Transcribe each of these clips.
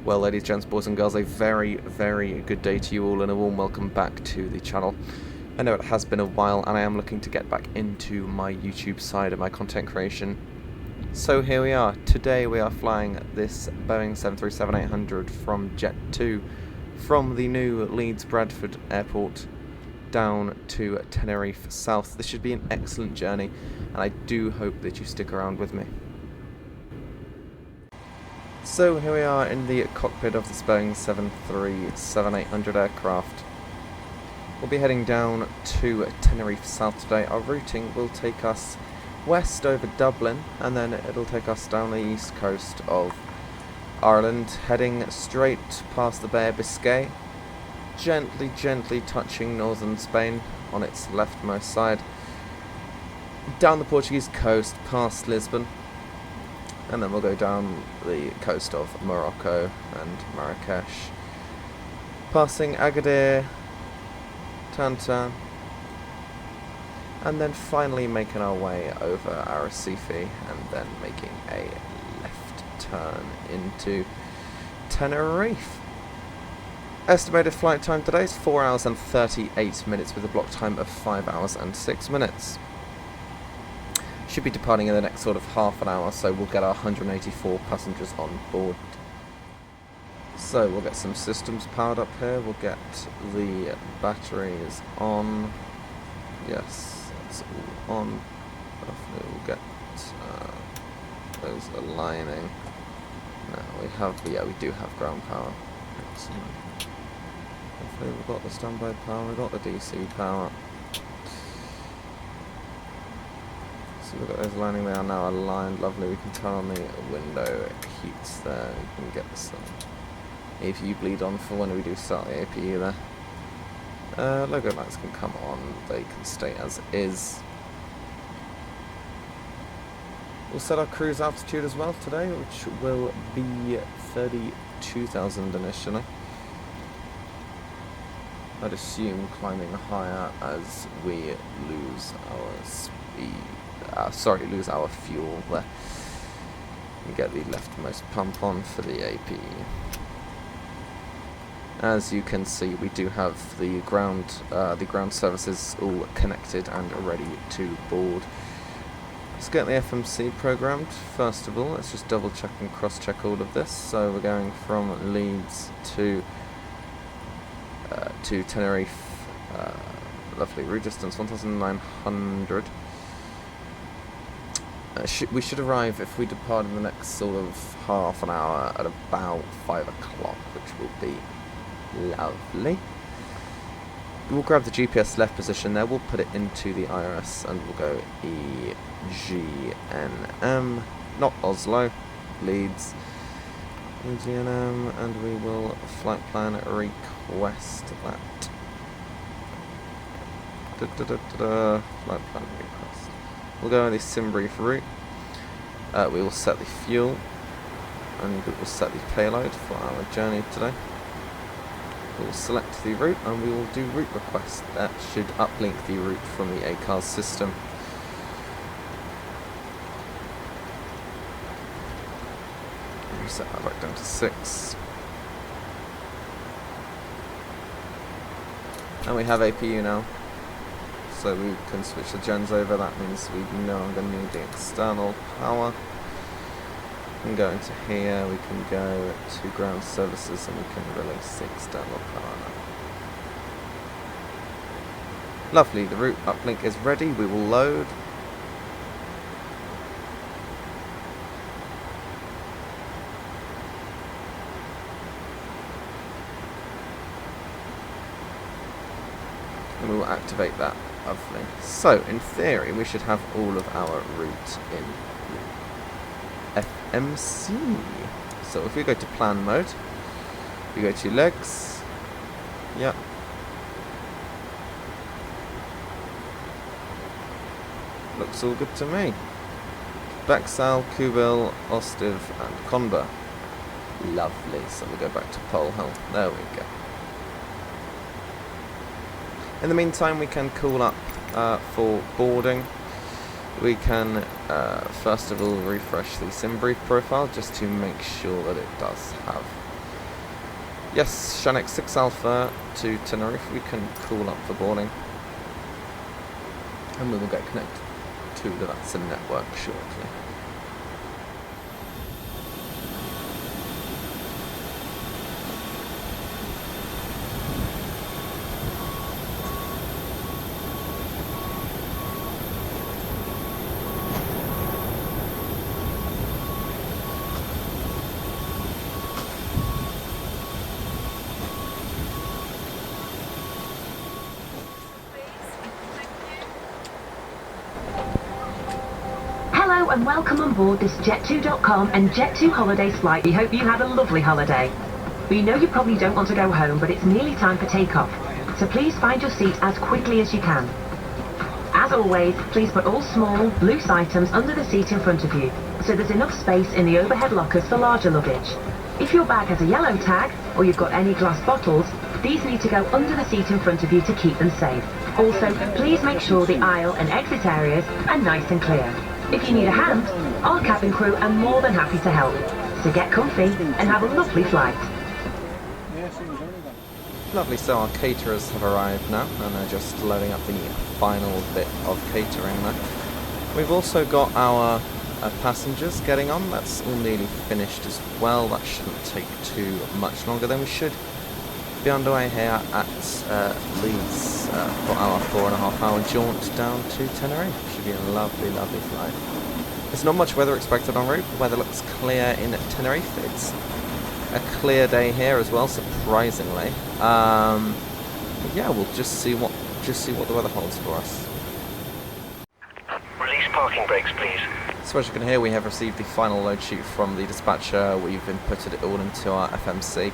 Well, ladies, gents, boys and girls, a very, very good day to you all and a warm welcome back to the channel. I know it has been a while and I am looking to get back into my YouTube side of my content creation. So here we are. Today we are flying this Boeing 737-800 from Jet2 from the new Leeds Bradford airport down to Tenerife South. This should be an excellent journey and I do hope that you stick around with me. So here we are in the cockpit of this Boeing 737-800 aircraft. We'll be heading down to Tenerife South today. Our routing will take us west over Dublin and then it'll take us down the east coast of Ireland, heading straight past the Bay of Biscay, gently touching northern Spain on its leftmost side, down the Portuguese coast past Lisbon, and then we'll go down the coast of Morocco and Marrakesh, passing Agadir, Tantan, and then finally making our way over Arrecife and then making a left turn into Tenerife. Estimated flight time today is 4 hours and 38 minutes with a block time of 5 hours and 6 minutes. Should be departing in the next sort of half an hour, so we'll get our 184 passengers on board. So we'll get some systems powered up here, we'll get the batteries on. Yes, that's all on. Hopefully we'll get those aligning. Now we have, yeah, we do have ground power. Excellent. Hopefully we've got the standby power, we've got the DC power. So we've got those aligning, they are now aligned, lovely. We can turn on the window heats there, we can get some APU bleed on for when we do start the APU there. Logo lights can come on, they can stay as is. We'll set our cruise altitude as well today, which will be 32,000 initially. I'd assume climbing higher as we lose our speed. Lose our fuel there. And get the leftmost pump on for the APE. As you can see, we do have the ground services all connected and ready to board. Let's get the FMC programmed. First of all, let's just double check and cross check all of this. So we're going from Leeds to Tenerife. Lovely route distance 1,900. We should arrive, if we depart in the next sort of half an hour, at about 5 o'clock, which will be lovely. We'll grab the GPS left position there, we'll put it into the IRS and we'll go EGNM, not Oslo, Leeds, EGNM, and we will flight plan request that. Flight plan request. We'll go on the Simbrief route. We will set the fuel and we will set the payload for our journey today. We will select the route and we will do route request. That should uplink the route from the ACARS system. We'll set that back down to 6. And we have APU now. So we can switch the gens over, that means we know I'm going to need the external power. We can go into here, we can go to ground services and we can release the external power now. Lovely, the route uplink is ready, we will load. And we will activate that. Lovely. So, in theory, we should have all of our route in FMC. So, if we go to plan mode, we go to legs. Yep. Looks all good to me. Bexal, Kubil, Ostiv, and Conber. Lovely. So, we go back to Pole Hill. There we go. In the meantime, we can call up for boarding. We can first of all refresh the Simbrief profile just to make sure that it does have Yes, Shannon 6 Alpha to Tenerife. We can call up for boarding. And we will get connected to the VATSIM network shortly. And welcome on board this Jet2.com and Jet2 holidays flight. We hope you had a lovely holiday. We know you probably don't want to go home, but it's nearly time for takeoff. So please find your seat as quickly as you can. As always, please put all small, loose items under the seat in front of you, so there's enough space in the overhead lockers for larger luggage. If your bag has a yellow tag, or you've got any glass bottles, these need to go under the seat in front of you to keep them safe. Also, please make sure the aisle and exit areas are nice and clear. If you need a hand, our cabin crew are more than happy to help. So get comfy and have a lovely flight. Lovely, so our caterers have arrived now and they're just loading up the final bit of catering there. We've also got our passengers getting on. That's all nearly finished as well. That shouldn't take too much longer. Then we should be underway here at Leeds for our 4.5-hour jaunt down to Tenerife. Should be a lovely, lovely flight. There's not much weather expected en route. The weather looks clear in Tenerife. It's a clear day here as well, surprisingly. Yeah, we'll just see what the weather holds for us. Release parking brakes, please. So as you can hear, we have received the final load sheet from the dispatcher. We've inputted it all into our FMC.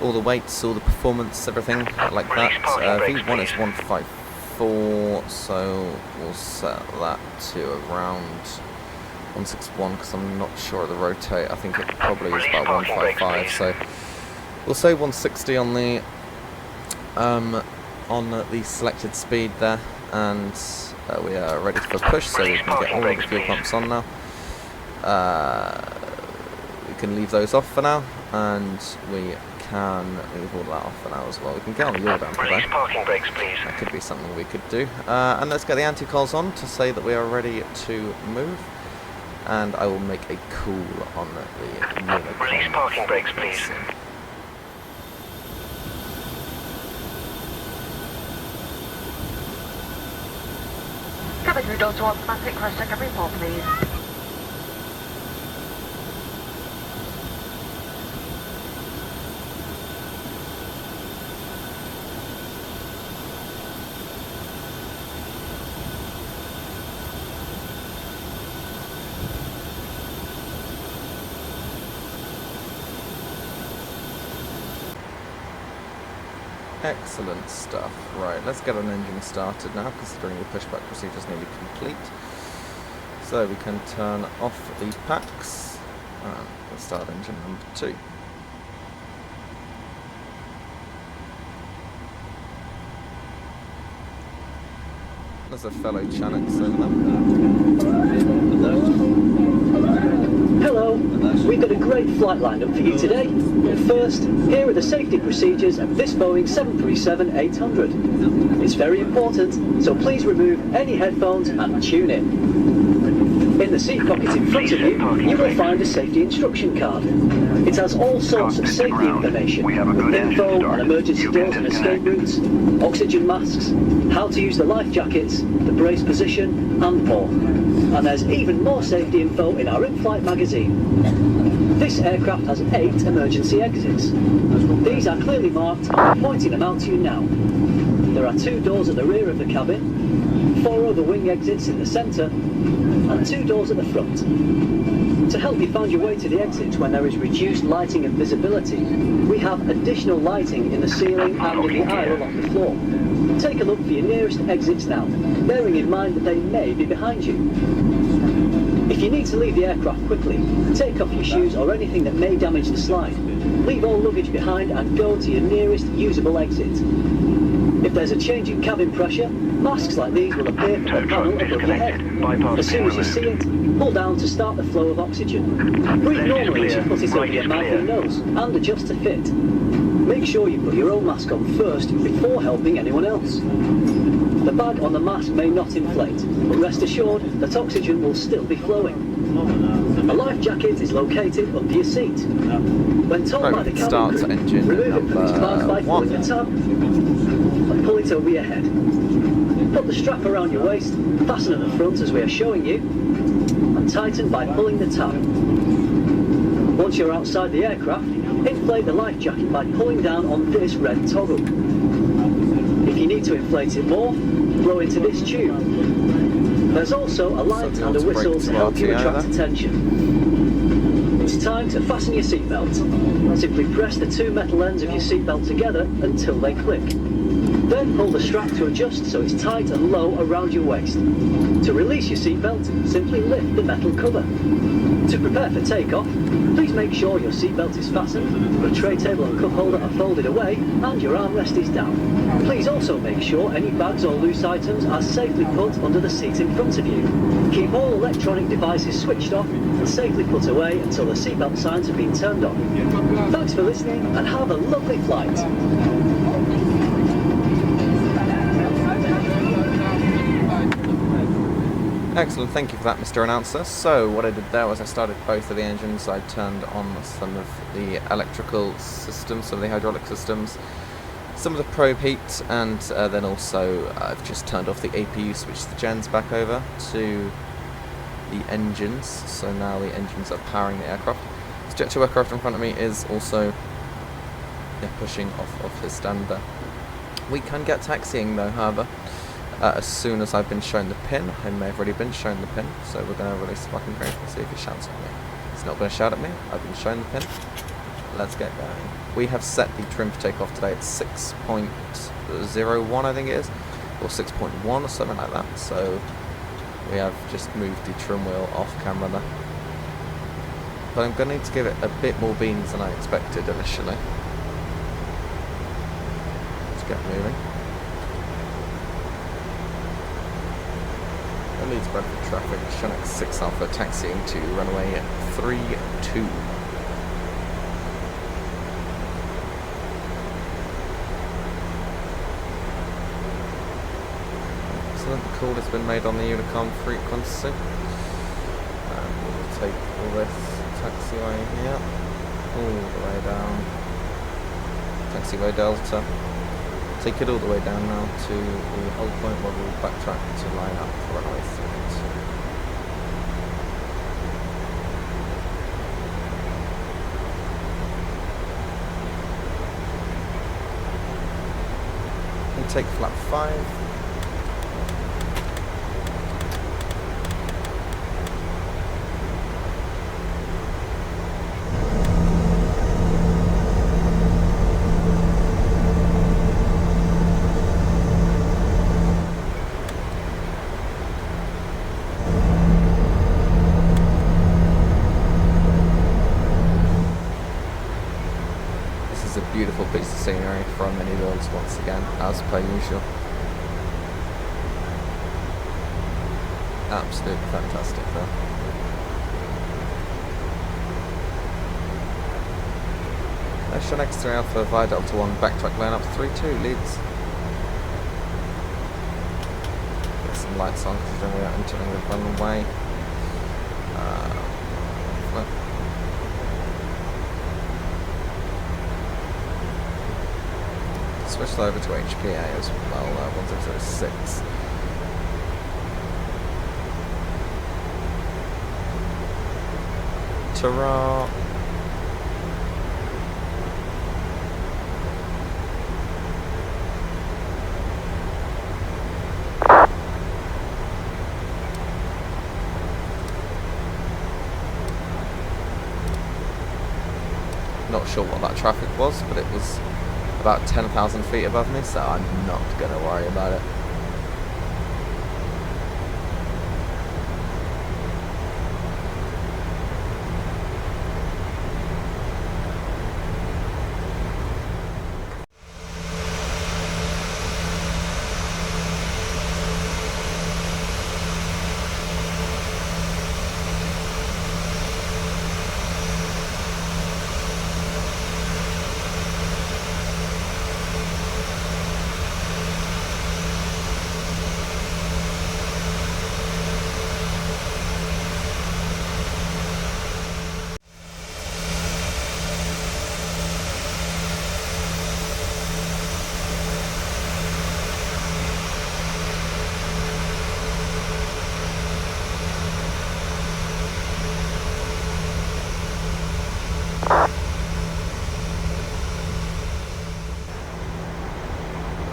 All the weights, all the performance, everything like that. V1 is 154, so we'll set that to around 161 because I'm not sure of the rotate. I think it probably is about 155. So we'll say 160 on the selected speed there, and we are ready for push. So we can get all of the fuel pumps on now. We can leave those off for now, and we can move all that off for now as well. We can get on the yaw down for that. Parking brakes, please. That could be something we could do. And let's get the anti-cols on to say that we are ready to move. And I will make a call on the unit. Release parking brakes, please. Cabin crew doors to automatic crash check and report, please. Excellent stuff. Right, let's get an engine started now, considering the pushback procedure is nearly complete. So we can turn off the packs and we'll start engine number 2. There's a fellow Channix in there. Hello, we've got a great flight lined up for you today. First, here are the safety procedures of this Boeing 737-800. It's very important, so please remove any headphones and tune in. In the seat pocket in front of you, you will find a safety instruction card. It has all sorts of safety information, with info on emergency doors and escape routes, oxygen masks, how to use the life jackets, the brace position, and more. And there's even more safety info in our in-flight magazine. This aircraft has 8 emergency exits. These are clearly marked, and I'm pointing them out to you now. There are 2 doors at the rear of the cabin, 4 other wing exits in the centre, and 2 doors at the front. To help you find your way to the exits when there is reduced lighting and visibility, we have additional lighting in the ceiling and in the aisle along the floor. Take a look for your nearest exits now, bearing in mind that they may be behind you. If you need to leave the aircraft quickly, take off your shoes or anything that may damage the slide. Leave all luggage behind and go to your nearest usable exit. If there's a change in cabin pressure, masks like these will appear from the panel above your head. As soon as you see it, pull down to start the flow of oxygen. Breathe normally as you put it over your mouth and nose, and adjust to fit. Make sure you put your own mask on first before helping anyone else. The bag on the mask may not inflate, but rest assured that oxygen will still be flowing. A life jacket is located under your seat. When told by the cabin crew, remove it from its bag by pulling the tab and pull it over your head. Put the strap around your waist, fasten at the front as we are showing you, and tighten by pulling the tab. Once you're outside the aircraft, inflate the life jacket by pulling down on this red toggle. If you need to inflate it more, blow into this tube. There's also a light and a whistle to help you attract attention. It's time to fasten your seatbelt. Simply press the two metal ends of your seatbelt together until they click. Then pull the strap to adjust so it's tight and low around your waist. To release your seatbelt, simply lift the metal cover. To prepare for takeoff, please make sure your seatbelt is fastened, the tray table and cup holder are folded away, and your armrest is down. Please also make sure any bags or loose items are safely put under the seat in front of you. Keep all electronic devices switched off and safely put away until the seatbelt signs have been turned on. Thanks for listening and have a lovely flight. Excellent, thank you for that, Mr. Announcer. So what I did there was I started both of the engines. I turned on some of the electrical systems, some of the hydraulic systems, some of the probe heat, and then also I've just turned off the APU, switched the gens back over to the engines. So now the engines are powering the aircraft. This Jet2 aircraft in front of me is also pushing off of his stander. We can get taxiing though, however. As soon as I've been shown the pin. I may have already been shown the pin, so we're going to release the fucking crane and see if he shouts at me. He's not going to shout at me. I've been shown the pin. Let's get going. We have set the trim for takeoff today at 6.01, I think it is, or 6.1 or something like that. So we have just moved the trim wheel off camera there. But I'm going to need to give it a bit more beans than I expected initially. Let's get moving. Leeds Bradford traffic, Chinook 6 Alpha taxiing to runway 32. Excellent, the call has been made on the Unicom frequency. And we'll take all this taxiway here, all the way down. Taxiway Delta. Take it all the way down now to the whole point where we'll backtrack to line up for runway 32. And take flap 5. Beautiful piece of scenery from IniBuilds once again, as per usual. Absolutely fantastic though. Ocean X3 Alpha via Delta 1, backtrack line up 32, Leeds. Get some lights on because we are entering the runway. Switched over to HPA as well, 1606. Ta-ra! Not sure what that traffic was, but it was about 10,000 feet above me, so I'm not going to worry about it.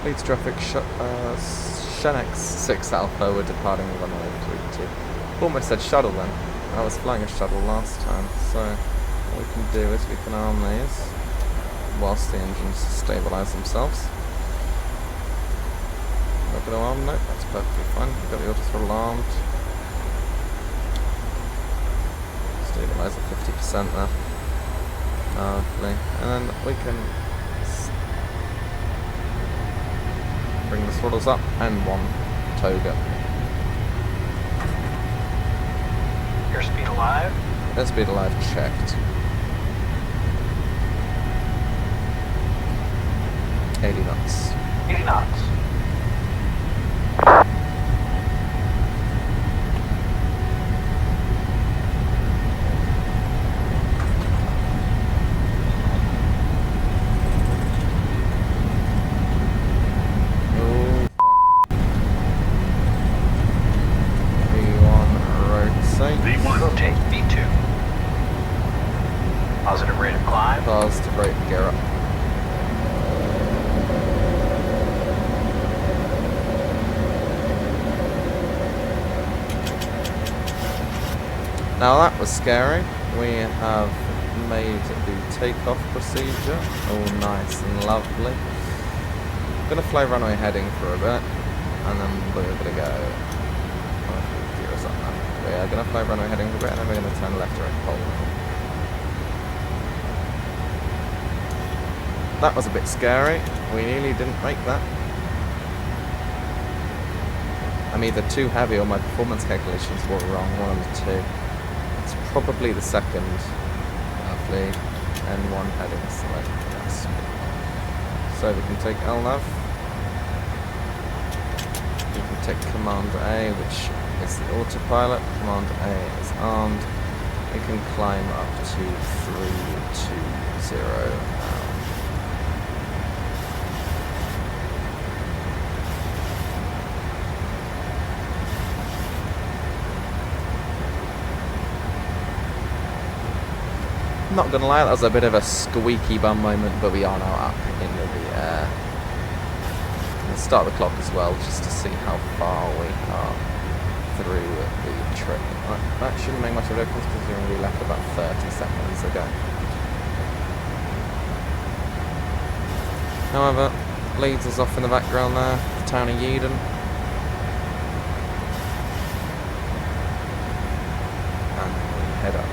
Leeds traffic, Shenx 6 Alpha, we're departing runway 32. Almost said shuttle then. I was flying a shuttle last time, so what we can do is we can arm these whilst the engines stabilise themselves. Not going to arm, no, that's perfectly fine. We've got the auto throttle armed. Stabilise at 50% there. Lovely. And then we can bring the throttles up and one toga. Airspeed alive. Airspeed alive checked. 80 knots. 80 knots. V1 rotate V2. Positive rate of climb. Positive rate of gear up. Now that was scary. We have made the takeoff procedure all nice and lovely. I'm going to fly runway heading for a bit, and then we're going to go. We are going to fly runway heading for a bit, and then we're going to turn left around pole. That was a bit scary. We nearly didn't make that. I'm either too heavy or my performance calculations were wrong, one of the two. It's probably the second of the N1 heading select. Yes. So we can take LNAV. We can take Command A, which is the autopilot. Command A is armed. We can climb up to 320 now. Not gonna lie, that was a bit of a squeaky bum moment, but we are now up into the air. We'll start the clock as well, just to see how far we are through the trip. That shouldn't make much of a difference because we left about 30 seconds ago. However, Leeds is off in the background there, the town of Eden. And we head up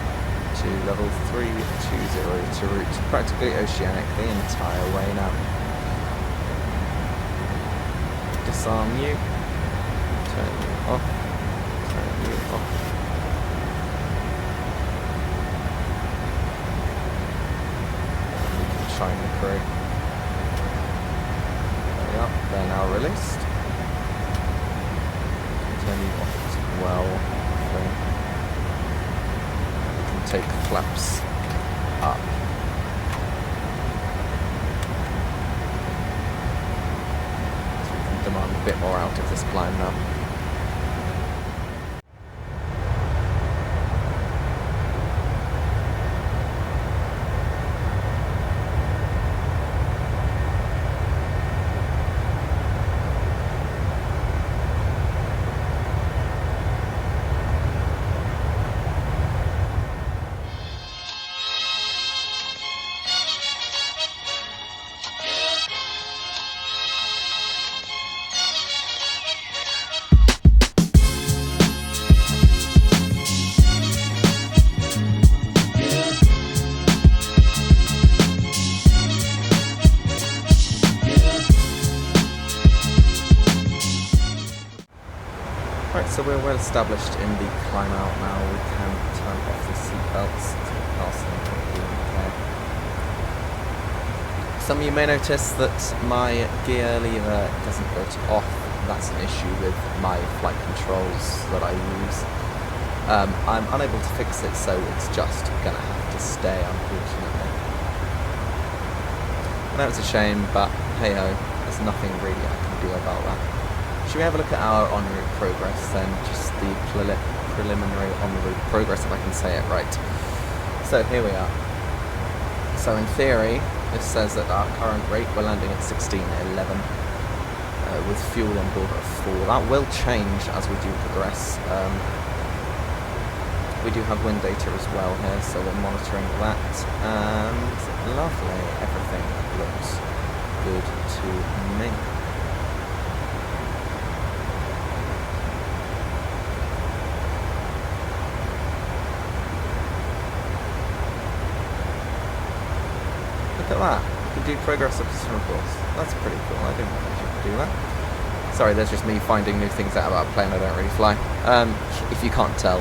to level 320 to route practically oceanic the entire way now. Disarm you, turn you off, turn you off. And we can shine the crew. There we are, they're now released. Turn you off as well. Take the flaps up. So we can demand a bit more out of this climb now. Right, so we're well established in the climb out now. We can turn off the seatbelts to pass them okay. Some of you may notice that my gear lever doesn't go to off. That's an issue with my flight controls that I use. I'm unable to fix it, so it's just gonna have to stay, unfortunately. I know it's a shame, but hey ho, there's nothing really I can do about that. Should we have a look at our en route progress then? Just the preliminary en route progress, if I can say it right. So here we are. So in theory, this says that our current rate, we're landing at 1611. with fuel on board at 4. That will change as we do progress. We do have wind data as well here, so we're monitoring that, and lovely, everything looks good to me. Look at that, you can do progress officer reports. That's pretty cool, I didn't know you could do that. Sorry, there's just me finding new things out about a plane I don't really fly. If you can't tell,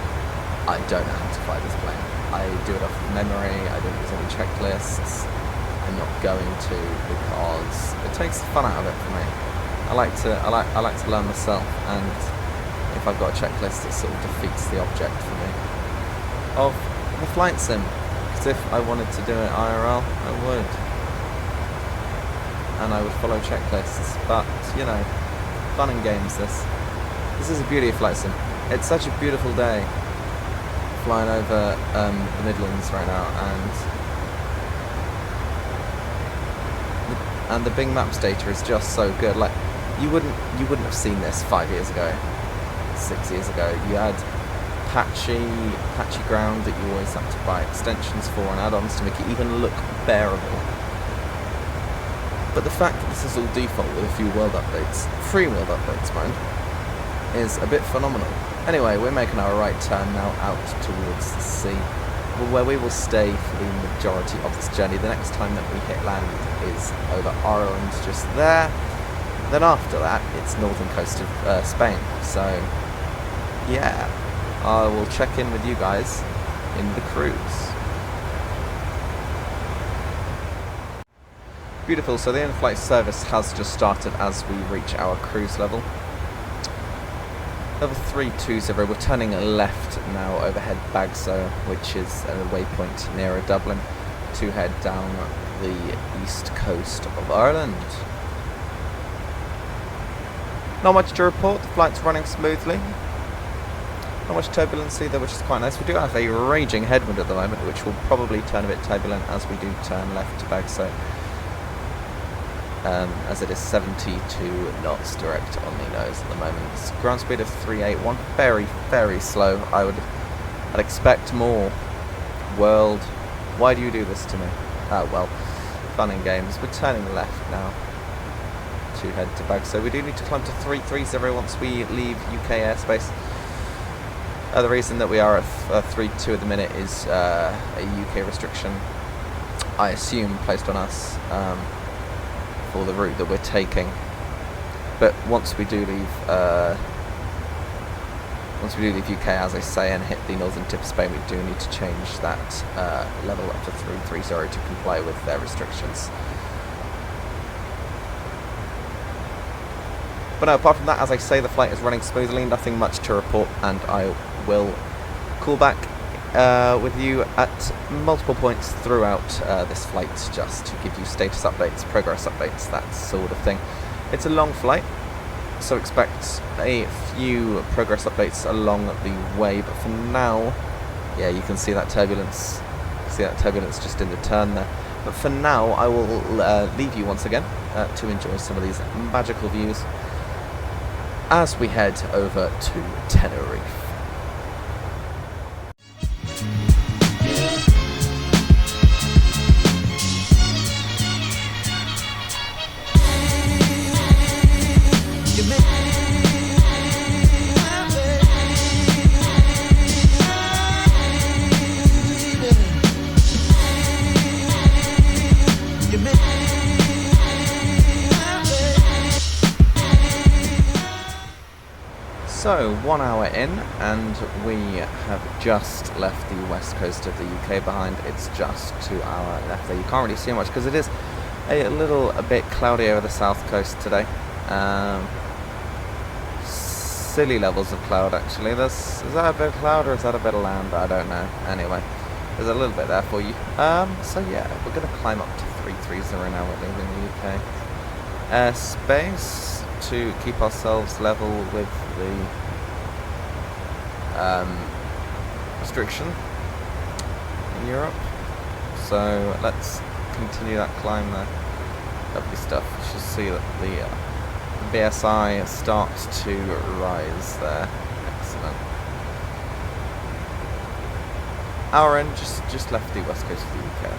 I don't know how to fly this plane. I do it off of memory, I don't use any checklists. I'm not going to because it takes the fun out of it for me. I like to learn myself, and if I've got a checklist it sort of defeats the object for me of the flight sim. Because if I wanted to do it IRL, I would. And I would follow checklists, but you know, fun and games this. This is the beauty of flight sim. It's such a beautiful day flying over the Midlands right now, and the Bing Maps data is just so good. Like you wouldn't have seen this 5 years ago, 6 years ago. You had patchy ground that you always had to buy extensions for and add-ons to make it even look bearable. But the fact that this is all default with a few world updates, free world updates mind, is a bit phenomenal. Anyway, we're making our right turn now out towards the sea, where we will stay for the majority of this journey. The next time that we hit land is over Ireland, just there. Then after that, it's northern coast of Spain. So, yeah, I will check in with you guys in the cruise. Beautiful, so the in-flight service has just started as we reach our cruise level. Level 320, we're turning left now overhead Bagso, which is a waypoint nearer Dublin, to head down the east coast of Ireland. Not much to report, the flight's running smoothly. Not much turbulence either, which is quite nice. We do have a raging headwind at the moment, which will probably turn a bit turbulent as we do turn left to Bagso. As it is 72 knots direct on the nose at the moment. It's ground speed of 381, very, very slow. I'd expect more. World, why do you do this to me? Ah, well, fun and games. We're turning left now to head to Bagso. We do need to climb to 330 once we leave UK airspace. The reason that we are at 32 at the minute is a UK restriction, I assume, placed on us. For the route that we're taking, but once we do leave UK, as I say, and hit the northern tip of Spain, we do need to change that level up to 330 to comply with their restrictions. But no, apart from that, as I say, the flight is running smoothly, nothing much to report, and I will call back with you at multiple points throughout this flight, just to give you status updates, progress updates, that sort of thing. It's a long flight, so expect a few progress updates along the way, but for now, yeah, you can see that turbulence. Just in the turn there. But for now, I will leave you once again to enjoy some of these magical views as we head over to Tenerife. So, 1 hour in, and we have just left the west coast of the UK behind. It's just to our left there. You can't really see much because it is a bit cloudy over the south coast today. Silly levels of cloud, actually. Is that a bit of cloud or is that a bit of land? I don't know. Anyway, there's a little bit there for you. So yeah, we're going to climb up to 330 now. We're leaving the UK. Airspace to keep ourselves level with the restriction in Europe. So let's continue that climb there. Lovely stuff. You should see that the BSI start to rise there. Excellent. Our end just left the west coast of the UK.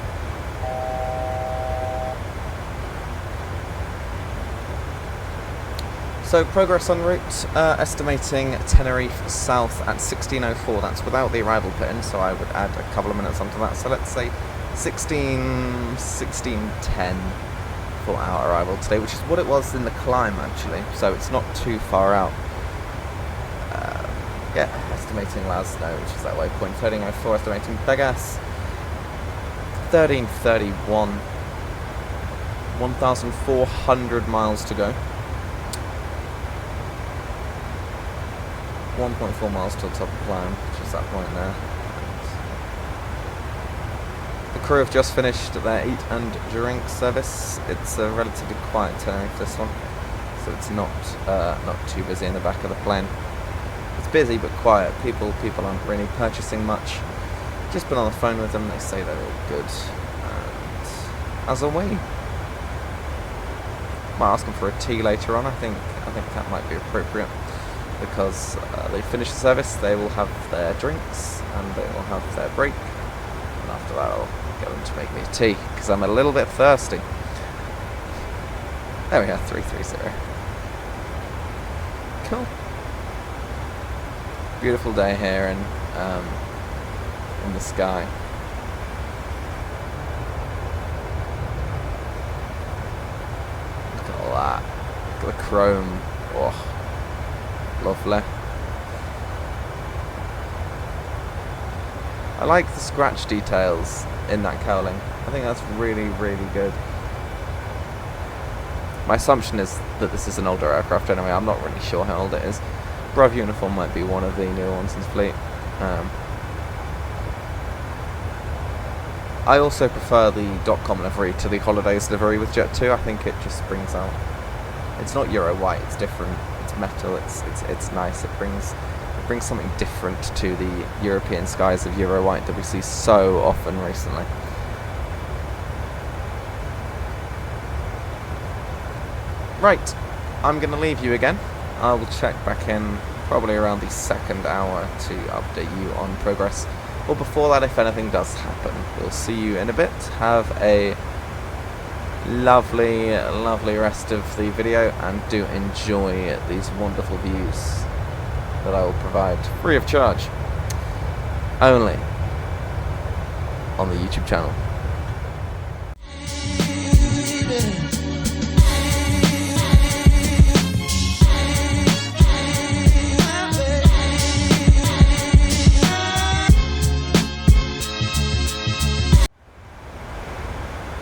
So progress en route, estimating Tenerife South at 16:04. That's without the arrival put in, so I would add a couple of minutes onto that. So let's say 16:10 for our arrival today, which is what it was in the climb actually. So it's not too far out. Yeah, estimating Lasno, which is that waypoint. 13:04, estimating vEXS. 13:31. 1,400 miles to go. 1.4 miles to the top of the climb, which is that point there. The crew have just finished their eat and drink service. It's a relatively quiet Tenerife, this one, so it's not too busy in the back of the plane. It's busy but quiet. People aren't really purchasing much. Just been on the phone with them. They say they're all good. And as are we. Might ask them for a tea later on. I think that might be appropriate. Because they finish the service, they will have their drinks and they will have their break, and after that I'll get them to make me a tea because I'm a little bit thirsty. There we go, 330. Cool. Beautiful day here in the sky. Look at all that. Look at the chrome. Oh. Lovely. I like the scratch details in that cowling. I think that's really, really good. My assumption is that this is an older aircraft anyway. I'm not really sure how old it is. Brav uniform might be one of the newer ones in the fleet. I also prefer the .com livery to the holidays livery with Jet2. I think it just brings out... It's not Euro white, it's different. Metal, it's nice. It brings something different to the European skies of Euro white that we see so often recently. Right, I'm going to leave you again. I will check back in probably around the second hour to update you on progress. Or before that, if anything does happen. We'll see you in a bit. Have a lovely rest of the video, and do enjoy these wonderful views that I will provide free of charge only on the YouTube channel.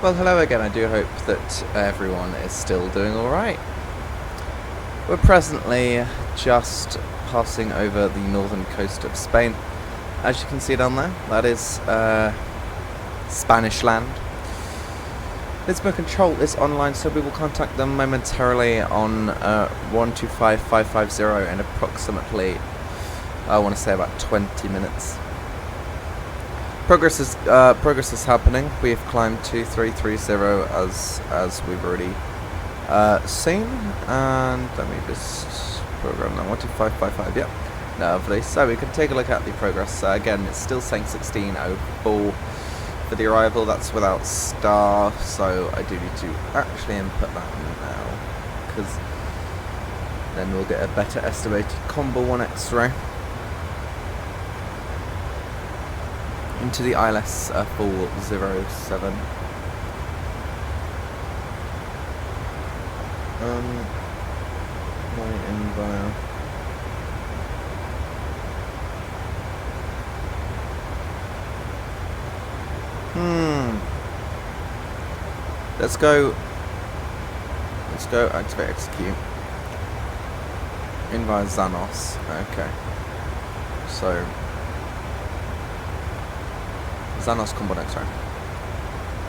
Well, hello again. I do hope that everyone is still doing alright. We're presently just passing over the northern coast of Spain. As you can see down there, that is Spanish land. Lisbon Control is online, so we will contact them momentarily on 125550 in approximately, I want to say, about 20 minutes. Progress is happening. We have climbed 2330 as we've already seen, and let me just program that 12555. Yep, lovely. So we can take a look at the progress. Again, it's still saying 1604 for the arrival. That's without star, so I do need to actually input that now, because then we'll get a better estimated combo 1 X-ray. Into the ILS 407. My enviro. Let's go activate xEnviro. Enviro Xanos. Okay. So Xanos combo next round.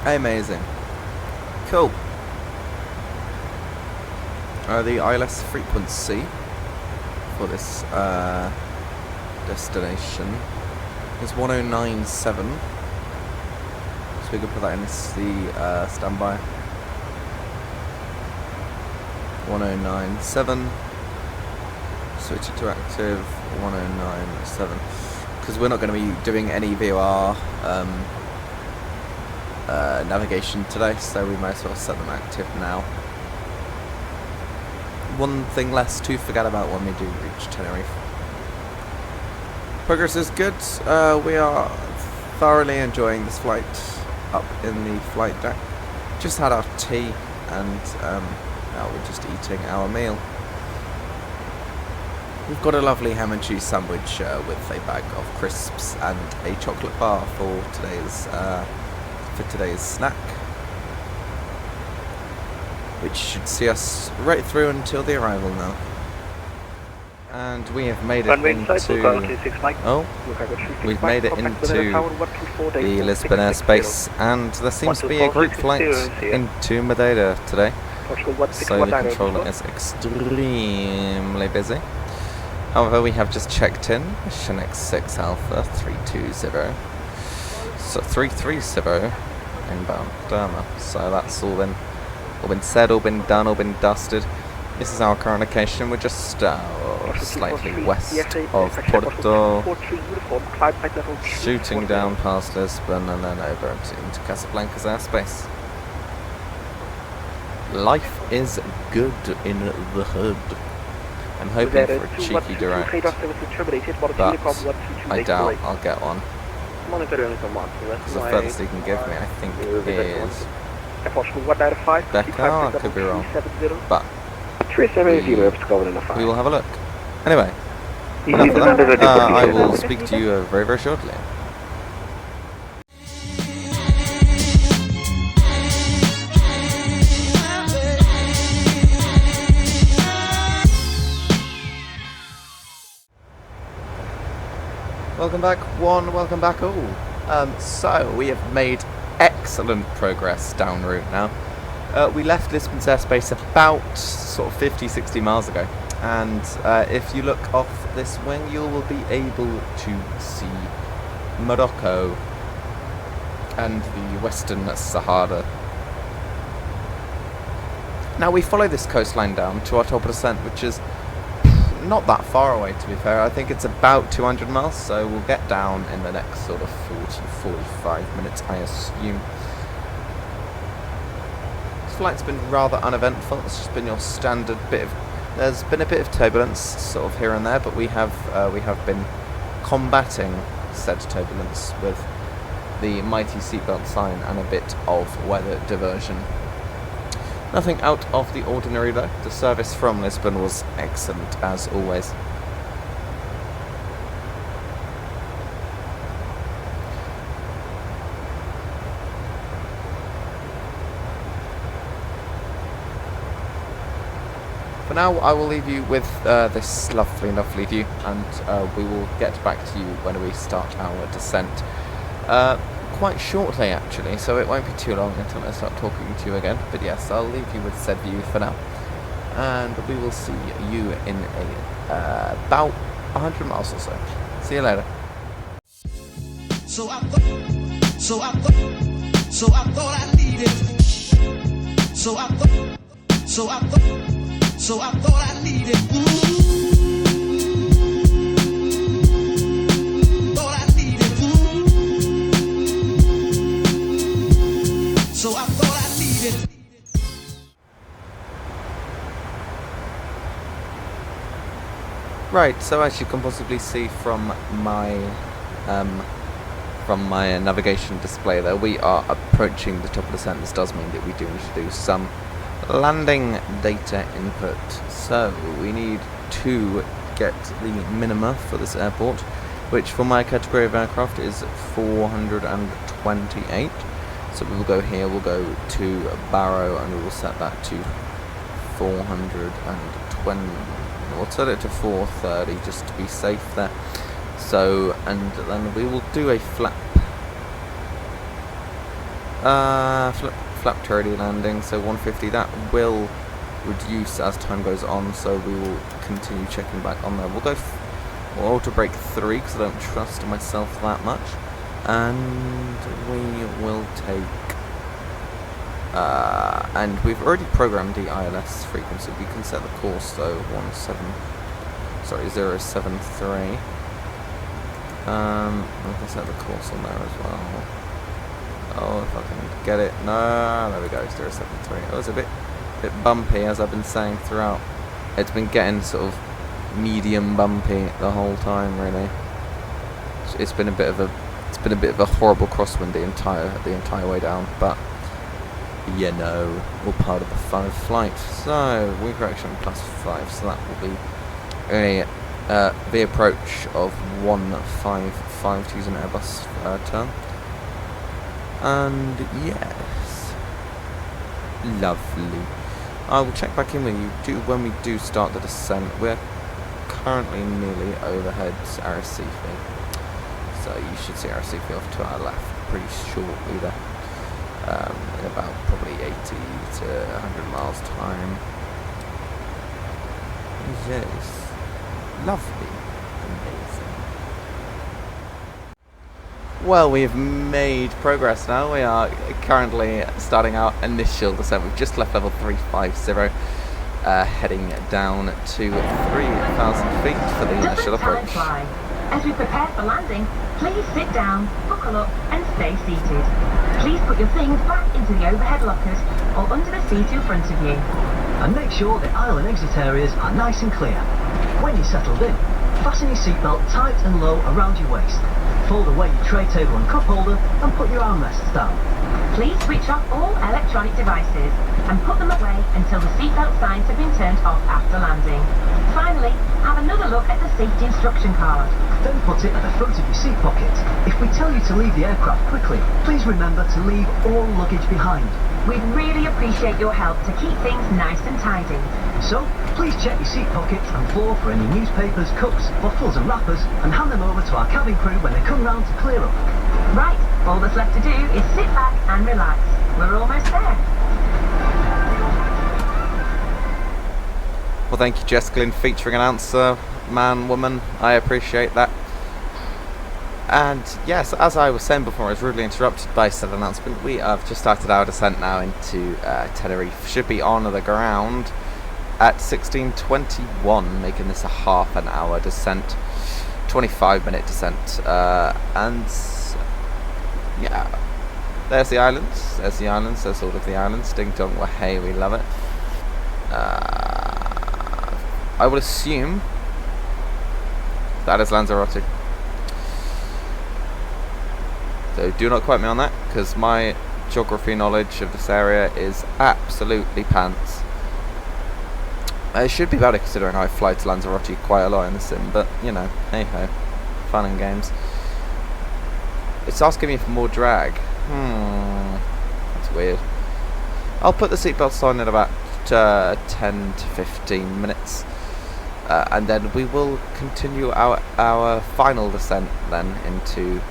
Amazing. Cool. The ILS frequency for this destination is 1097. So we can put that in as the standby. 1097. Switch it to active 1097. Because we're not going to be doing any VOR navigation today, so we might as well set them active now. One thing less to forget about when we do reach Tenerife. Progress is good. We are thoroughly enjoying this flight up in the flight deck. Just had our tea and now we're just eating our meal. We've got a lovely ham and cheese sandwich with a bag of crisps and a chocolate bar for today's snack, which should see us right through until the arrival now. And we have made it into we've made it into the Lisbon airspace, and there seems to be a group flight into Madeira today, so the controller is extremely busy. However, we have just checked in Mission X6 Alpha 320, so 330 inbound Derma. So that's all been said, all been done, all been dusted. This is our current location. We're just slightly west of Porto, shooting down past Lisbon and then over into Casablanca's airspace. Life is good in the hood. I'm hoping for a cheeky direct, but I doubt I'll get one. Because the furthest he can give me, I think, is Becca. I could be wrong, but we will have a look. Anyway, enough of that. I will speak to you very, very shortly. Welcome back one, welcome back all. So we have made excellent progress down route now. We left Lisbon's airspace about sort of 50-60 miles ago, and if you look off this wing you will be able to see Morocco and the Western Sahara. Now we follow this coastline down to our top of descent, which is not that far away, to be fair. I think it's about 200 miles, so we'll get down in the next sort of 40-45 minutes, I assume. This flight's been rather uneventful. It's just been your standard bit of... There's been a bit of turbulence sort of here and there, but we have been combating said turbulence with the mighty seatbelt sign and a bit of weather diversion. Nothing out of the ordinary though. The service from Lisbon was excellent as always. For now, I will leave you with this lovely, lovely view, and we will get back to you when we start our descent. Quite shortly actually, so it won't be too long until I start talking to you again. But yes, I'll leave you with said view for now, and we will see you in about 100 miles or so. See you later. So I thought I needed. So I thought I needed. So I thought I needed. Right, so as you can possibly see from my navigation display there, we are approaching the top of the descent. This does mean that we do need to do some landing data input. So we need to get the minima for this airport, which for my category of aircraft is 428. So we will go here, we'll go to Barrow, and we will set that to 420. We'll set it to 430 just to be safe there. So, and then we will do a flap tardy landing, so 150. That will reduce as time goes on, so we will continue checking back on there. We'll auto brake 3 because I don't trust myself that much. And we will take And we've already programmed the ILS frequency. We can set the course though, 073. We can set the course on there as well. Oh, if I can get it. No, there we go, 073. It was a bit bumpy, as I've been saying throughout. It's been getting sort of medium bumpy the whole time, really. It's been a bit of a horrible crosswind the entire way down, but you know, all part of the fun of flight. So wind correction +5, so that will be the approach of 155 to use an Airbus term. And yes, lovely. I will check back in with you when we do start the descent. We're currently nearly overhead Arrecife, so you should see Arrecife off to our left pretty shortly there, in about probably 80 to 100 miles time. Yes, lovely, amazing. Well, we've made progress now. We are currently starting our initial descent. We've just left level 350, heading down to 3,000 feet for the initial approach. As we prepare for landing, please sit down, buckle up and stay seated. Please put your things back into the overhead lockers or under the seat in front of you. And make sure the aisle and exit areas are nice and clear. When you're settled in, fasten your seatbelt tight and low around your waist. Fold away your tray table and cup holder and put your armrests down. Please switch off all electronic devices and put them away until the seatbelt signs have been turned off after landing. Finally, have another look at the safety instruction card. Then put it at the front of your seat pocket. If we tell you to leave the aircraft quickly, please remember to leave all luggage behind. We'd really appreciate your help to keep things nice and tidy. So, please check your seat pockets and floor for any newspapers, cups, bottles and wrappers and hand them over to our cabin crew when they come round to clear up. Right, all that's left to do is sit back and relax. We're almost there. Well, thank you, Jessica, featuring announcer, man, woman. I appreciate that. And yes, as I was saying before, I was rudely interrupted by said announcement. We have just started our descent now into Tenerife. Should be on the ground at 16:21, making this a half an hour descent, 25-minute descent. And yeah, there's the islands. There's the islands. There's all of the islands. Ding dong, well, hey, we love it. I would assume that is Lanzarote. So do not quote me on that, because my geography knowledge of this area is absolutely pants. It should be better considering I fly to Lanzarote quite a lot in the sim, but you know, hey ho, fun and games. It's asking me for more drag. That's weird. I'll put the seatbelts on in about 10 to 15 minutes. And then we will continue our final descent then into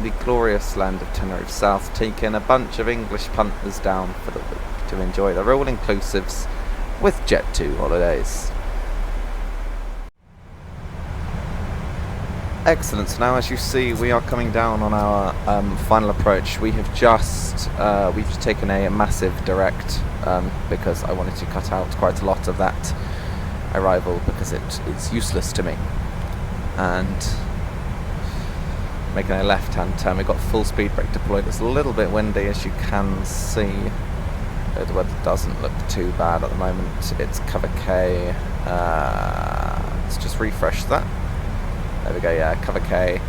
the glorious land of Tenerife South, taking a bunch of English punters down for the week to enjoy the all-inclusives with Jet2 holidays. Excellent. So now, as you see, we are coming down on our final approach. We have just we've taken a massive direct because I wanted to cut out quite a lot of that arrival because it's useless to me, and making a left-hand turn. We've got full speed brake deployed. It's a little bit windy, as you can see. The weather doesn't look too bad at the moment. It's cover K. Let's just refresh that. There we go, yeah, cover K.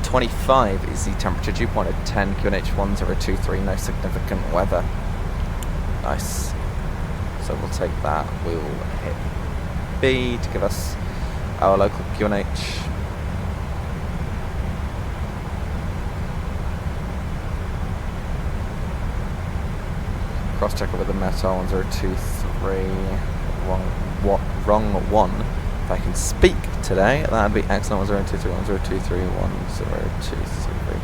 25 is the temperature, dew point at 10, QNH 1023, no significant weather. Nice. So we'll take that. We'll hit B to give us our local QNH. Cross check it with the Metal 1023. Wrong one. If I can speak today, that'd be excellent. 1023, 1023, 1023.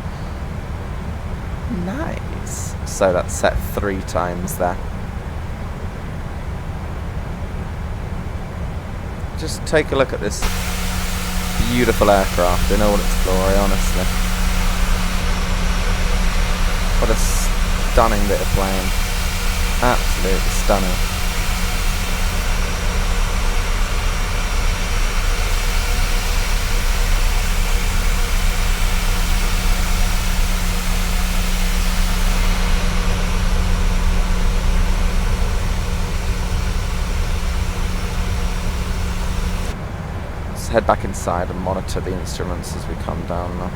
Nice. So that's set 3 times there. Just take a look at this beautiful aircraft in all its glory, honestly. What a stunning bit of plane. Absolutely stunning. Let's head back inside and monitor the instruments as we come down now.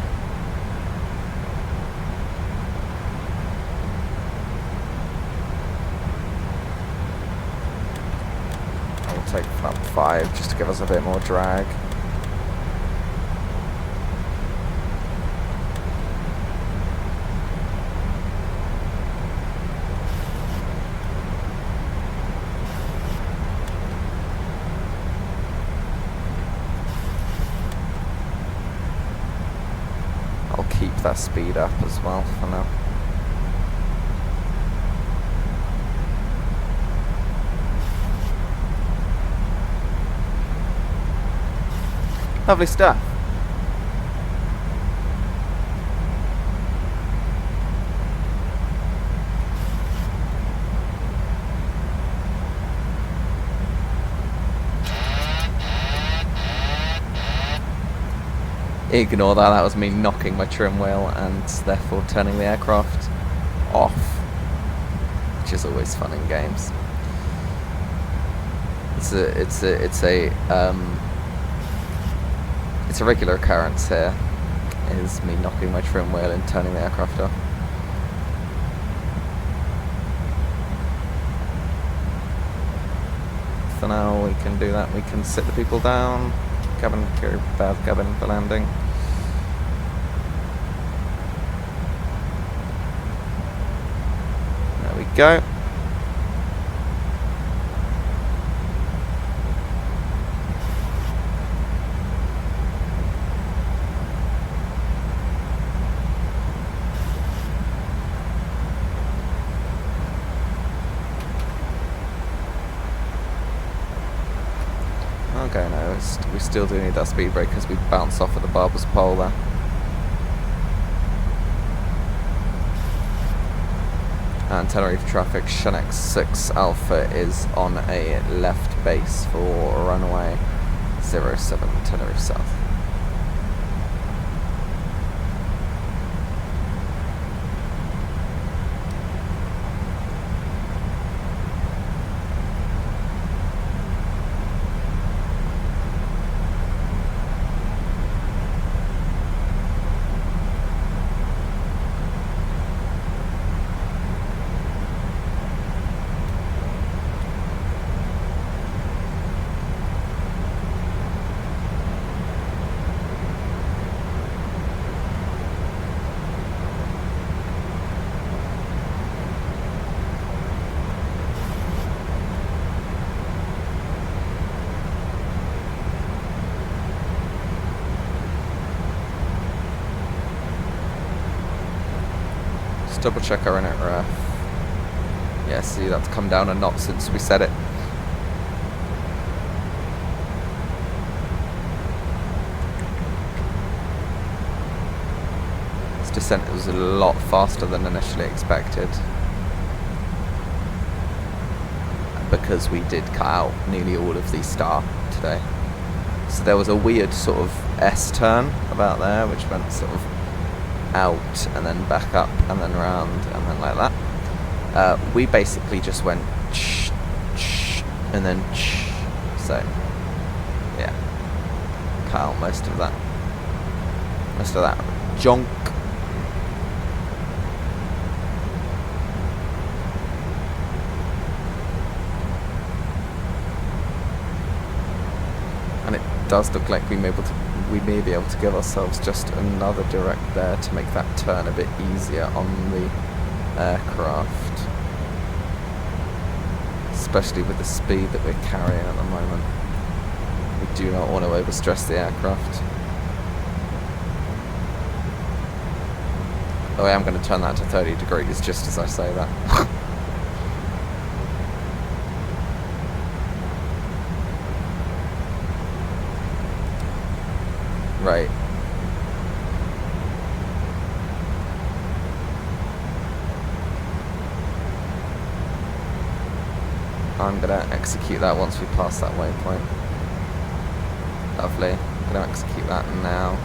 Take flap 5 just to give us a bit more drag. I'll keep that speed up as well for now. Lovely stuff. Ignore that, that was me knocking my trim wheel and therefore turning the aircraft off, which is always fun in games. It's a regular occurrence here, is me knocking my trim wheel and turning the aircraft off. So now we can do that, we can sit the people down, cabin crew, prepare the cabin for landing. There we go. Okay, no, we still do need that speed brake because we bounce off at the barber's pole there. And Tenerife traffic, Shunex 6 Alpha is on a left base for runway 07 Tenerife South. Double check our init ref. Yeah, see, that's come down a knot since we set it. This descent was a lot faster than initially expected, because we did cut out nearly all of the star today. So there was a weird sort of S-turn about there, which went sort of out and then back up and then round and then like that. We basically just went and then so yeah, cut out most of that junk. And it does look like we may be able to give ourselves just another direct there to make that turn a bit easier on the aircraft, especially with the speed that we're carrying at the moment. We do not want to overstress the aircraft. Oh, I am going to turn that to 30 degrees just as I say that. Right. I'm going to execute that once we pass that waypoint. Lovely. I'm going to execute that now,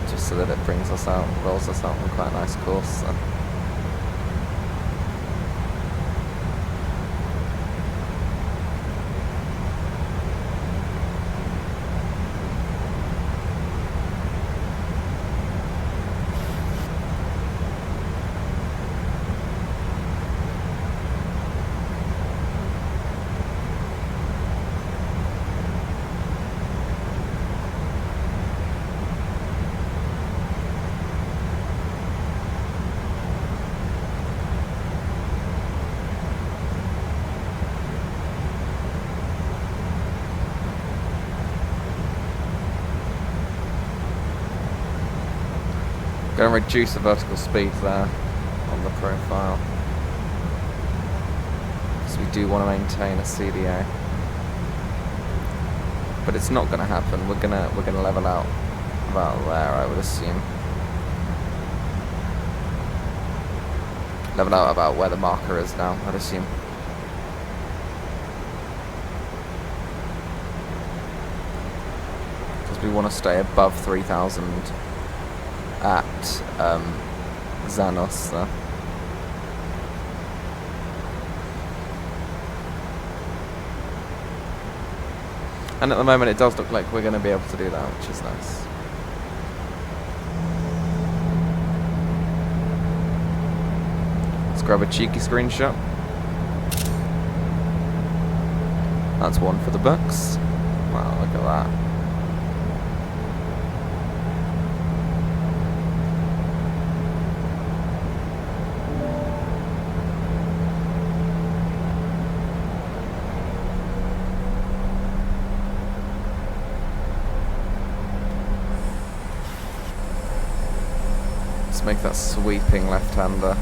just so that it brings us out, rolls us out on quite a nice course. So. Going to reduce the vertical speed there on the profile, because we do want to maintain a CDA. But it's not going to happen. We're gonna level out about there, I would assume. Level out about where the marker is now, I'd assume. Because we want to stay above 3,000 at Xanos there. And at the moment it does look like we're going to be able to do that, which is nice. Let's grab a cheeky screenshot. That's one for the books. Wow, look at that. Make that sweeping left-hander.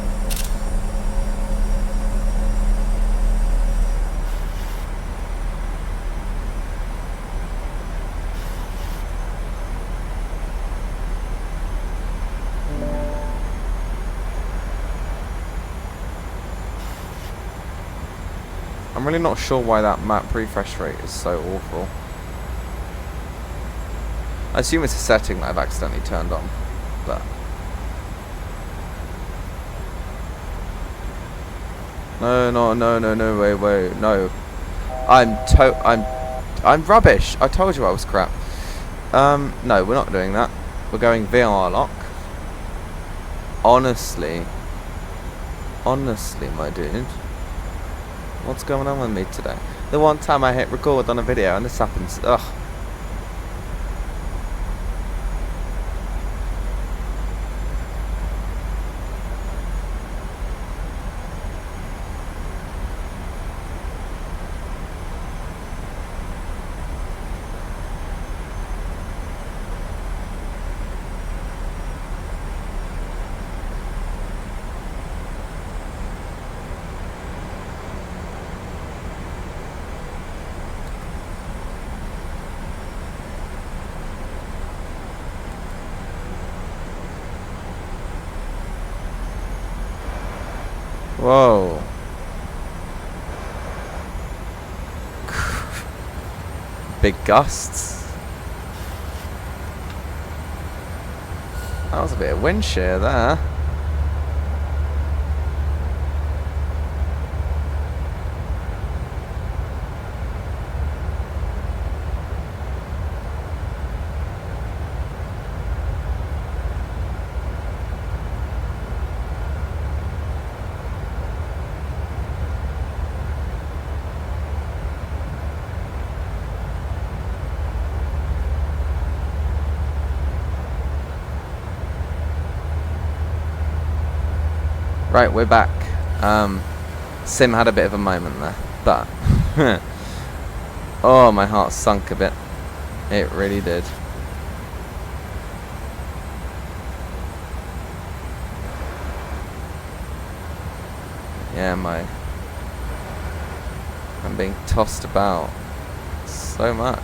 I'm really not sure why that map refresh rate is so awful. I assume it's a setting that I've accidentally turned on, but no, wait, no. I'm rubbish. I told you I was crap. No, we're not doing that. We're going VR lock. Honestly, my dude. What's going on with me today? The one time I hit record on a video and this happens. Ugh. Whoa. Big gusts. That was a bit of wind shear there. Right, we're back. Sim had a bit of a moment there, but oh, my heart sunk a bit. It really did. Yeah, I'm being tossed about so much.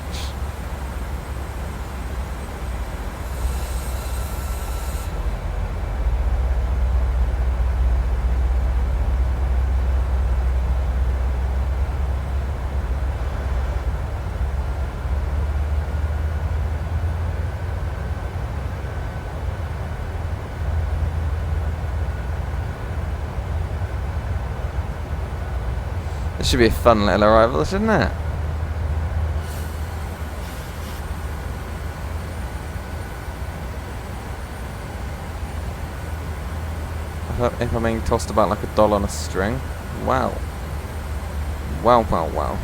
It should be a fun little arrival, shouldn't it? If I'm being tossed about like a doll on a string. Wow. Wow, wow, wow.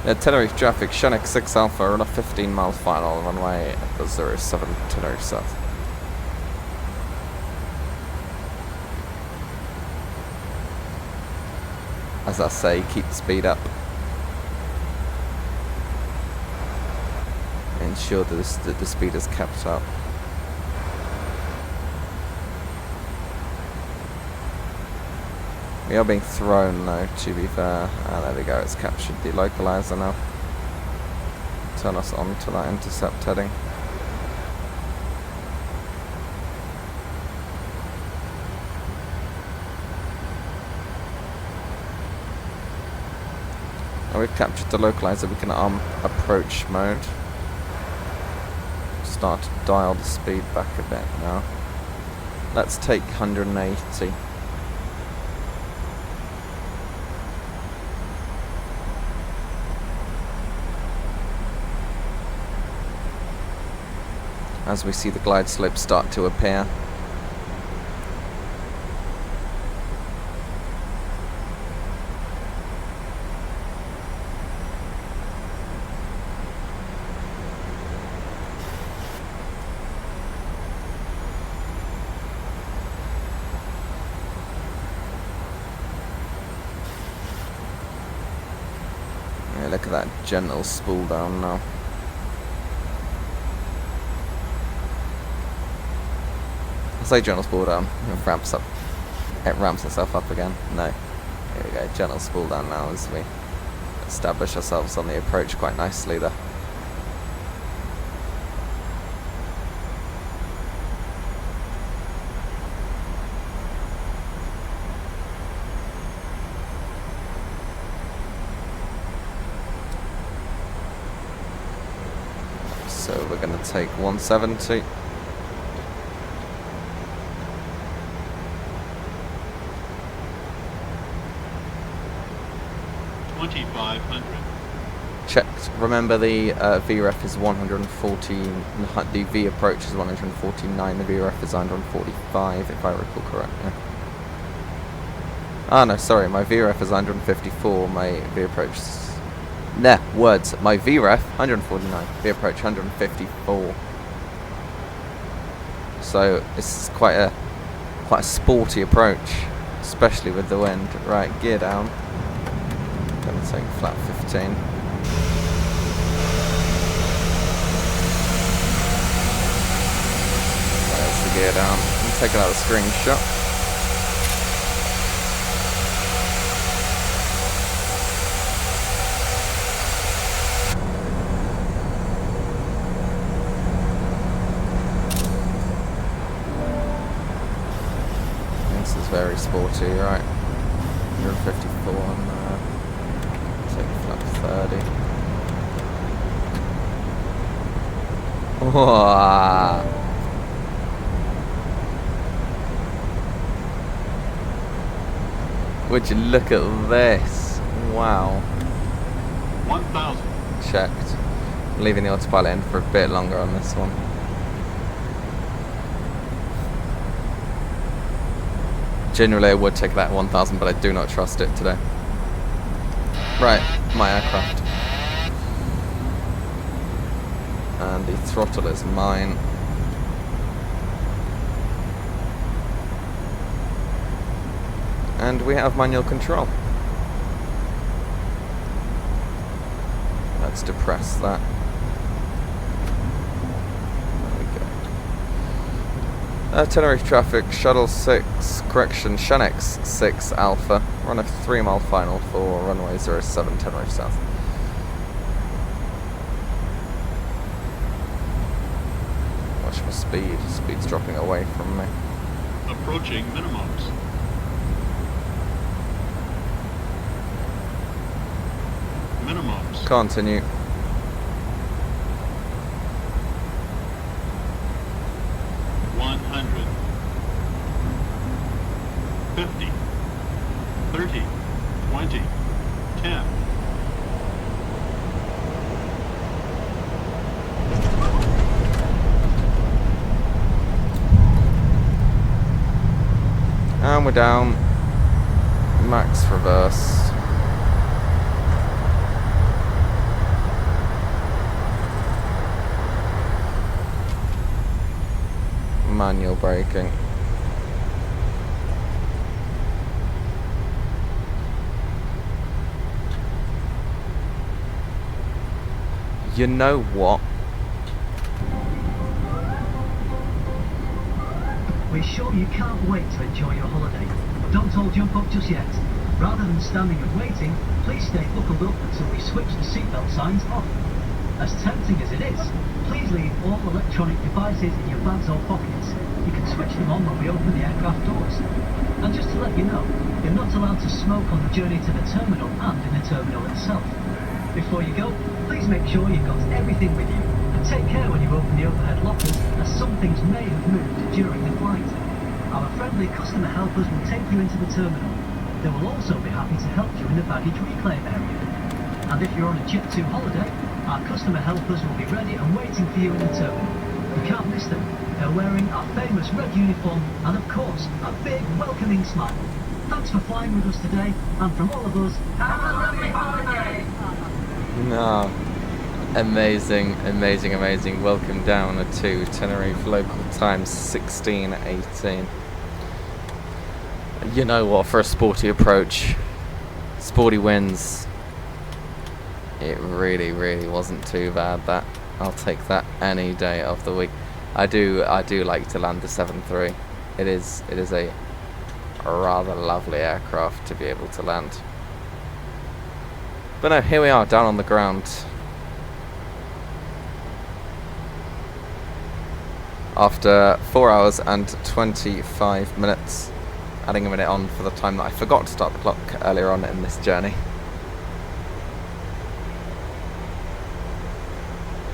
Yeah, Tenerife traffic, Shannock 6 Alpha on a 15-mile final runway at the 07 Tenerife South. As I say, keep the speed up. Ensure that the speed is kept up. We are being thrown though, to be fair. There we go, it's captured the localizer now. Turn us on to that intercept heading. Now we've captured the localizer, we can approach mode. Start to dial the speed back a bit now. Let's take 180. As we see the glide slope start to appear. Yeah, look at that gentle spool down now. I say gentle spool down, it ramps up. It ramps itself up again. No. Here we go, gentle spool down now as we establish ourselves on the approach quite nicely there. So we're going to take 170. Checked. Remember the VREF is 114, the V approach is 149, the VREF is 145 if I recall correctly. Ah no, sorry, my VREF is 154, my V approach is... Nah, words. My VREF, 149, V approach 154. So it's quite a sporty approach, especially with the wind. Right, gear down. Gonna take flat 15. There's the gear down. I'm taking out a screenshot. This is very sporty, right? 154 on there. Take flat 30. Wow. Would you look at this? Wow. 1,000. Checked. I'm leaving the autopilot in for a bit longer on this one. Generally I would take that 1,000, but I do not trust it today. Right, my aircraft. And the throttle is mine. And we have manual control. Let's depress that. There we go. Tenerife traffic, shuttle 6, correction, Shannex 6 Alpha. We're on a 3-mile final for runway 07 Tenerife South. Watch my speed. Speed's dropping away from me. Approaching minimums. Minimums. Continue. 50, 30, 20, 10. And we're down. Max reverse. Manual braking. You know what? We're sure you can't wait to enjoy your holiday. Don't all jump up just yet. Rather than standing and waiting, please stay buckled up until we switch the seatbelt signs off. As tempting as it is, please leave all electronic devices in your bags or pockets. You can switch them on when we open the aircraft doors. And just to let you know, you're not allowed to smoke on the journey to the terminal and in the terminal itself. Before you go, please make sure you've got everything with you. And take care when you open the overhead lockers, as some things may have moved during the flight. Our friendly customer helpers will take you into the terminal. They will also be happy to help you in the baggage reclaim area. And if you're on a Jet2 holiday, our customer helpers will be ready and waiting for you in the terminal. You can't miss them. They're wearing our famous red uniform and, of course, a big welcoming smile. Thanks for flying with us today, and from all of us, have a lovely holiday! No. Amazing, amazing, amazing. Welcome down to Tenerife local time 16:18. You know what, for a sporty approach, sporty wins. It really, really wasn't too bad, that. I'll take that any day of the week. I do like to land the 7.3. It is a rather lovely aircraft to be able to land. But no, here we are down on the ground. After 4 hours and 25 minutes, adding a minute on for the time that I forgot to start the clock earlier on in this journey.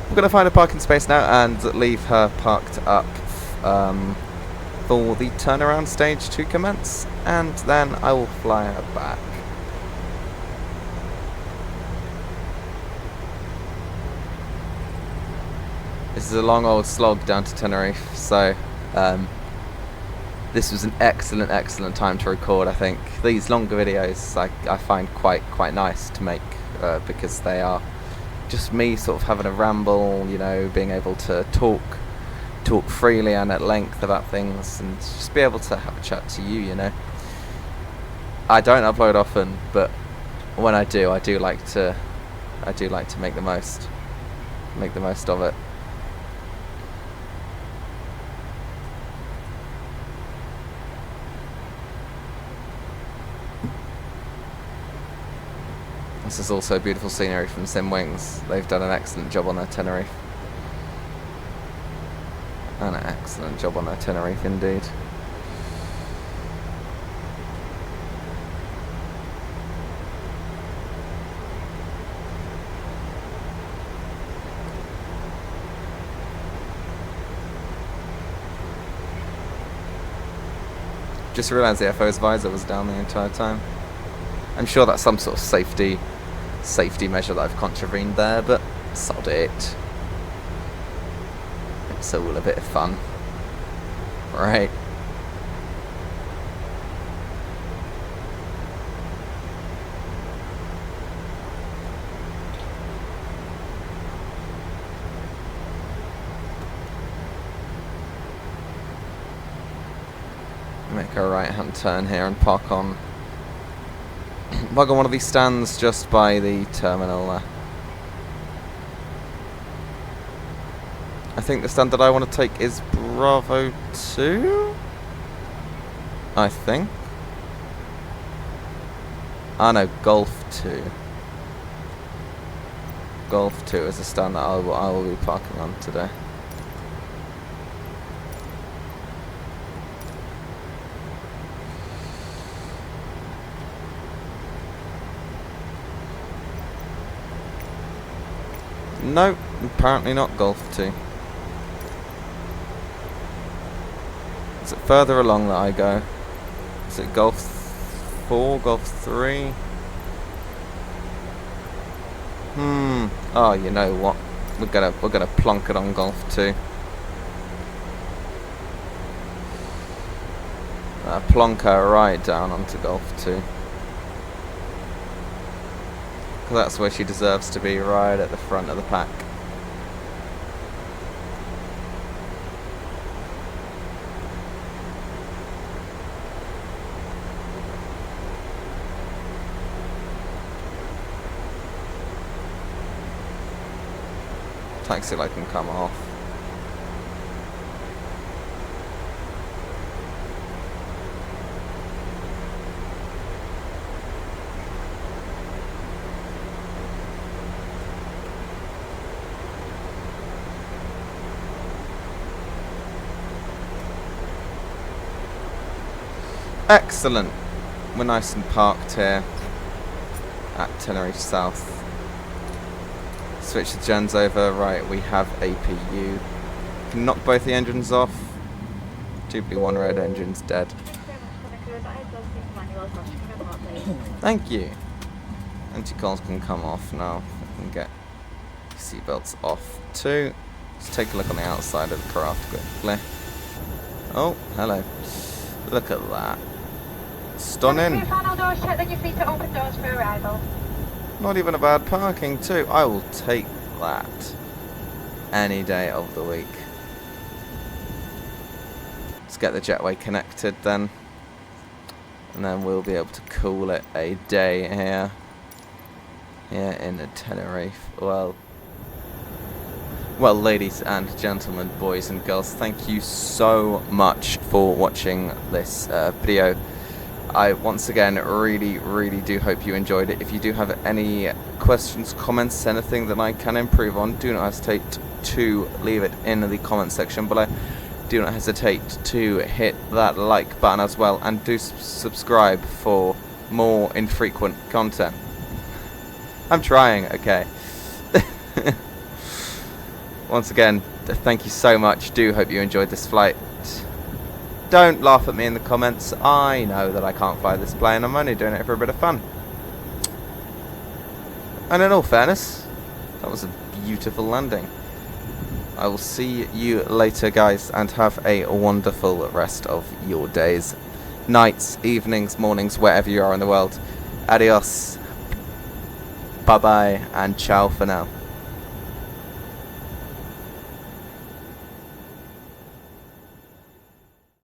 I'm going to find a parking space now and leave her parked up for the turnaround stage to commence, and then I will fly her back. This is a long old slog down to Tenerife, so this was an excellent time to record. I think these longer videos I find quite nice to make because they are just me sort of having a ramble, you know, being able to talk freely and at length about things, and just be able to have a chat to you, you know. I don't upload often, but when I do like to make the most of it. This is also beautiful scenery from Simwings. They've done an excellent job on their Tenerife. An excellent job on their Tenerife indeed. Just realised the FO's visor was down the entire time. I'm sure that's some sort of safety measure that I've contravened there, but sod it. It's all a bit of fun, right? Make a right-hand turn here and park on one of these stands just by the terminal there. I think the stand that I want to take is Bravo 2? I think. Ah no, Golf 2. Golf 2 is a stand that I will be parking on today. No, apparently not Golf 2. Is it further along that I go? Is it Golf 4, Golf 3? Oh, you know what? We're gonna plonk it on Golf 2. Plonk her right down onto Golf 2. Because that's where she deserves to be, right at the front of the pack. Taxi light can come off. Excellent. We're nice and parked here at Tenerife South. Switch the gens over. Right, we have APU. Can knock both the engines off. 2B1 red engine's dead. Thank you. Anti-calls can come off now. I can get seatbelts off too. Let's take a look on the outside of the craft quickly. Oh, hello. Look at that. Stunning. Not even a bad parking too. I will take that any day of the week. Let's get the jetway connected then. And then we'll be able to call it a day here. Here in Tenerife. Well, ladies and gentlemen, boys and girls, thank you so much for watching this video. I once again really do hope you enjoyed it. If you do have any questions, comments, anything that I can improve on, do not hesitate to leave it in the comment section below. Do not hesitate to hit that like button as well, and do subscribe for more infrequent content. I'm trying, okay. Once again, thank you so much. Do hope you enjoyed this flight. Don't laugh at me in the comments. I know that I can't fly this plane. I'm only doing it for a bit of fun. And in all fairness, that was a beautiful landing. I will see you later, guys, and have a wonderful rest of your days, nights, evenings, mornings, wherever you are in the world. Adios. Bye-bye, and ciao for now.